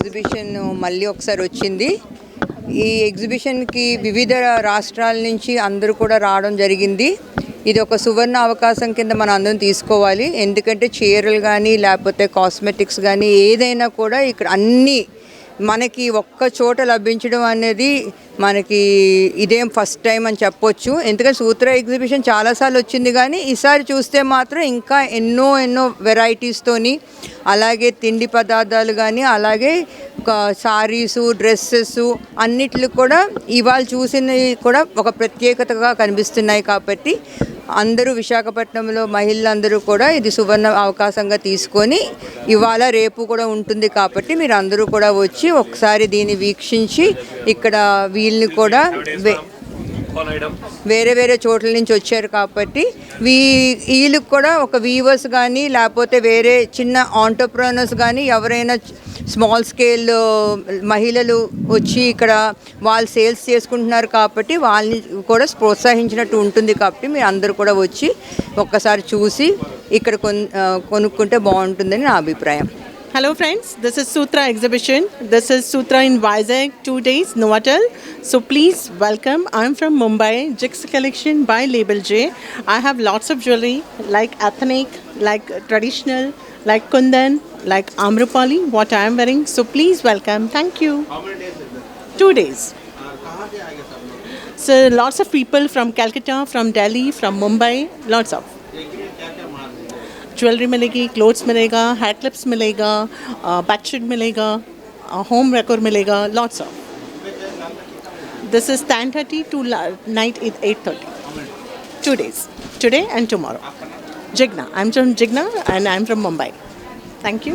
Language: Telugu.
ఎగ్జిబిషన్ మళ్ళీ ఒకసారి వచ్చింది. ఈ ఎగ్జిబిషన్కి వివిధ రాష్ట్రాల నుంచి అందరూ కూడా రావడం జరిగింది. ఇది ఒక సువర్ణ అవకాశం కింద మనం అందరం తీసుకోవాలి. ఎందుకంటే చీరలు కానీ లేకపోతే కాస్మెటిక్స్ కానీ ఏదైనా కూడా ఇక్కడ అన్నీ మనకి ఒక్క చోట లభించడం అనేది మనకి ఇదేం ఫస్ట్ టైం అని చెప్పొచ్చు. ఎందుకంటే సూత్ర ఎగ్జిబిషన్ చాలాసార్లు వచ్చింది, కానీ ఈసారి చూస్తే మాత్రం ఇంకా ఎన్నో వెరైటీస్తోని, అలాగే తిండి పదార్థాలు కానీ, అలాగే సారీసు, డ్రెస్సెస్ అన్నిట్లు కూడా ఇవాళ చూసినవి కూడా ఒక ప్రత్యేకతగా కనిపిస్తున్నాయి. కాబట్టి అందరూ విశాఖపట్నంలో మహిళలందరూ కూడా ఇది సువర్ణ అవకాశంగా తీసుకొని ఇవాళ రేపు కూడా ఉంటుంది. కాబట్టి మీరు అందరూ కూడా వచ్చి ఒకసారి దీన్ని వీక్షించి ఇక్కడ వీళ్ళని కూడా వేరే చోట్ల నుంచి వచ్చారు కాబట్టి వీళ్ళకి కూడా ఒక వీవర్స్ కానీ లేకపోతే వేరే చిన్న ఆంటర్ప్రెనర్స్ కానీ ఎవరైనా స్మాల్ స్కేల్ మహిళలు వచ్చి ఇక్కడ వాళ్ళు సేల్స్ చేసుకుంటున్నారు కాబట్టి వాళ్ళని కూడా ప్రోత్సహించినట్టు ఉంటుంది. కాబట్టి మీరు అందరూ కూడా వచ్చి ఒక్కసారి చూసి ఇక్కడ కొనుక్కుంటే బాగుంటుందని నా అభిప్రాయం. Hello friends, this is Sutra exhibition. This is Sutra in Vizag, 2 days, Novotel. So please welcome. I'm from Mumbai, Jigs collection by Label J. I have lots of jewelry like ethnic, like traditional, like kundan, like amrapali, what I am wearing. So please welcome. Thank you. How many days is this? 2 days. कहाँ से आएगा सब लोग? So lots of people from Calcutta, from Delhi, from Mumbai, lots of. देखिए क्या माल है? ज्वेलरी मिलेगी, क्लोथ्स मिलेगा, हेयर क्लिप्स मिलेगा, बेडशीट मिलेगा, होम डेकोर मिलेगा, lots of. This is 10:30 to night 8:30. 2 days, today and tomorrow. Jigna, I'm from Jigna and I'm from Mumbai. Thank you.